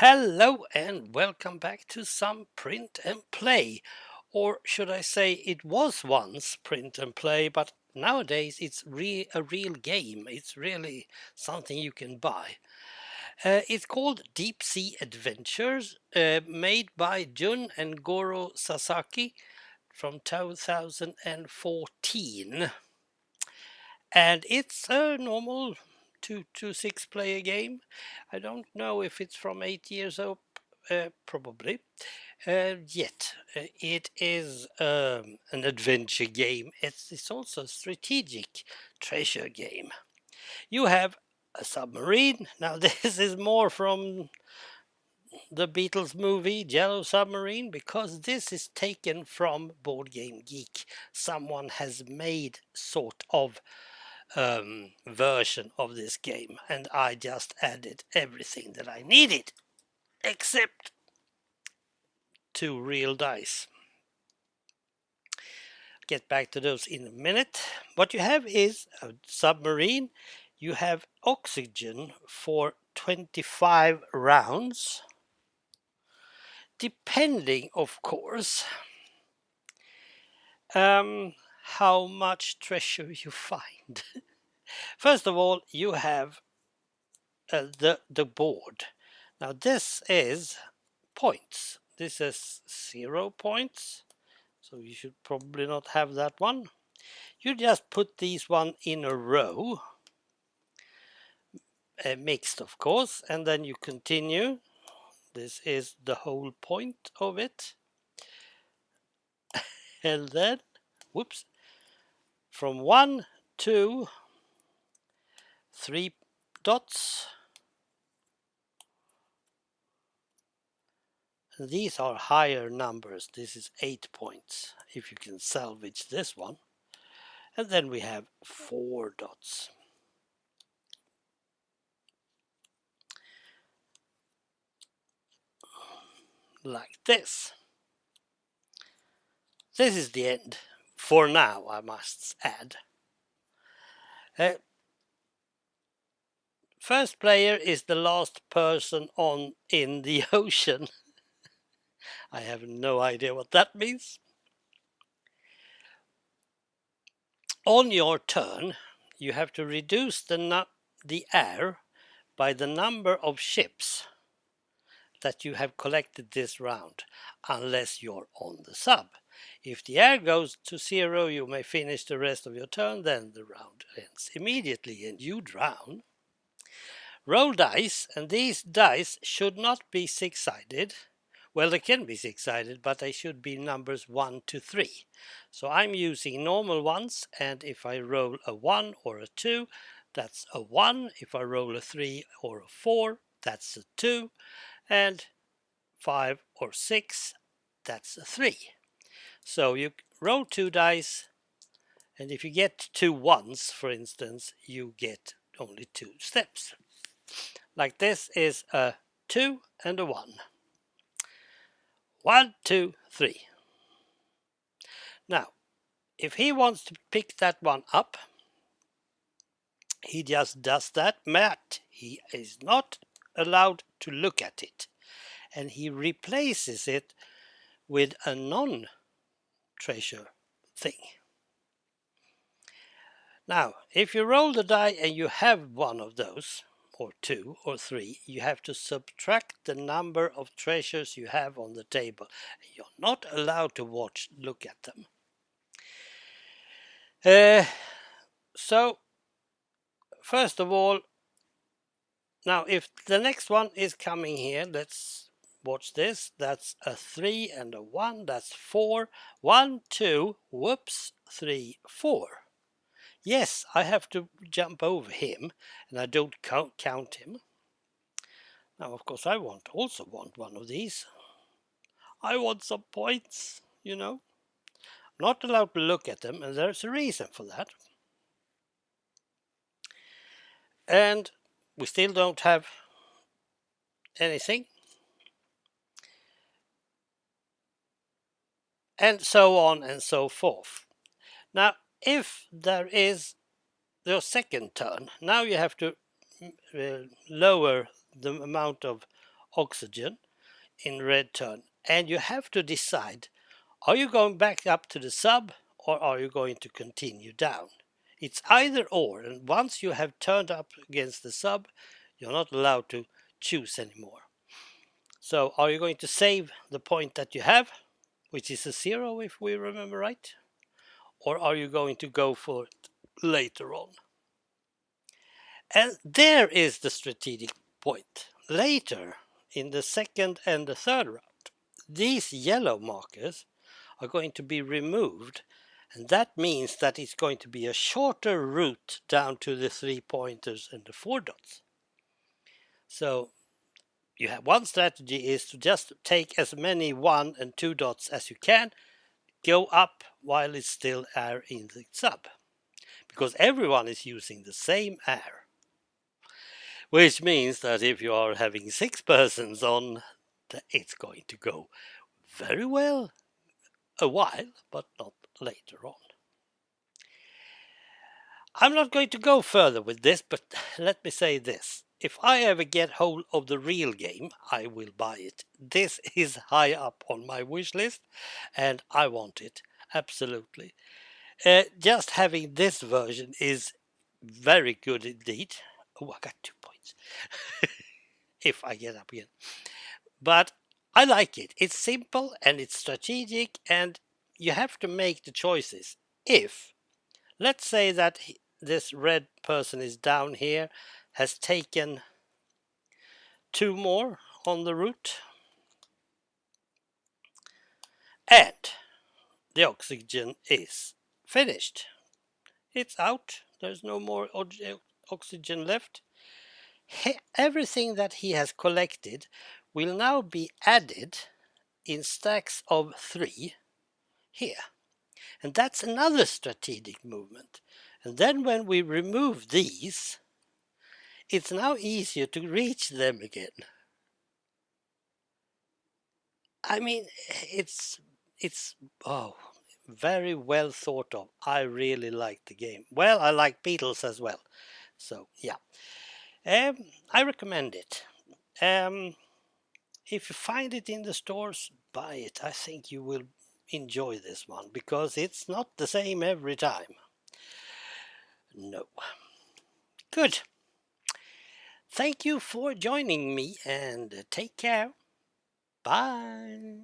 Hello and welcome back to some print and play. Or should I say it was once print and play, but nowadays it's a real game. It's really something you can buy. It's called Deep Sea Adventures, made by Jun and Goro Sasaki from 2014. And it's a normal 2 to 6 player game. I don't know if it's from 8 years old, probably. Yet it is an adventure game. It's also a strategic treasure game. You have a submarine. Now this is more from the Beatles movie Yellow Submarine, because this is taken from Board Game Geek. Someone has made sort of version of this game, and I just added everything that I needed except 2 real dice. Get back to those in a minute. What you have is a submarine. You have oxygen for 25 rounds, depending, of course, how much treasure you find. First of all, you have the board. Now this is points. This is 0 points, so you should probably not have that one. You just put these one in a row, mixed of course, and then you continue. This is the whole point of it. And then, whoops, from 1 to 3 dots. These are higher numbers. This is 8 points, if you can salvage this one. And then we have 4 dots. Like this. This is the end. For now, I must add. First player is the last person on in the ocean. I have no idea what that means. On your turn, you have to reduce the air by the number of ships that you have collected this round, unless you're on the sub. If the air goes to 0, you may finish the rest of your turn, then the round ends immediately and you drown. Roll dice, and these dice should not be 6-sided. Well, they can be 6-sided, but they should be numbers 1 to 3. So I'm using normal ones, and if I roll a 1 or a 2, that's a 1. If I roll a 3 or a 4, that's a 2. And 5 or 6, that's a 3. So you roll 2 dice, and if you get 2 ones, for instance, you get only 2 steps. Like this is a 2 and a 1. 1, 2, 3. Now, if he wants to pick that one up, he just does that. He is not allowed to look at it, and he replaces it with a non-treasure thing. Now, if you roll the die and you have one of those, or 2 or 3, you have to subtract the number of treasures you have on the table. You're not allowed to look at them. So, first of all, now if the next one is coming here, let's watch this. That's a 3 and a 1, that's 4. 1, 2, whoops, 3, 4. Yes, I have to jump over him, and I don't count him. Now, of course, I also want one of these. I want some points, you know. I'm not allowed to look at them, and there's a reason for that. And we still don't have anything. And so on and so forth. Now, if there is your second turn, now you have to lower the amount of oxygen in red turn, and you have to decide, are you going back up to the sub or are you going to continue down? It's either or, and once you have turned up against the sub, you're not allowed to choose anymore. So are you going to save the point that you have, which is a 0 if we remember right, or are you going to go for it later on? And there is the strategic point. Later, in the second and the third round, these yellow markers are going to be removed, and that means that it's going to be a shorter route down to the 3 pointers and the 4 dots. So you have one strategy is to just take as many 1 and 2 dots as you can, go up while it's still air in the sub, because everyone is using the same air, which means that if you are having 6 persons on, it's going to go very well a while, but not later on. I'm not going to go further with this, but let me say this. If I ever get hold of the real game, I will buy it. This is high up on my wish list, and I want it, absolutely. Just having this version is very good indeed. Oh, I got 2 points. If I get up again. But I like it. It's simple and it's strategic, and you have to make the choices. If, let's say that this red person is down here, has taken 2 more on the route, and the oxygen is finished. It's out. There's no more oxygen left. Everything that he has collected will now be added in stacks of 3 here. And that's another strategic movement. And then when we remove these, it's now easier to reach them again. I mean, it's very well thought of. I really like the game. Well, I like Beatles as well. So yeah, I recommend it. If you find it in the stores, buy it. I think you will enjoy this one because it's not the same every time. No. Good. Thank you for joining me and take care. Bye.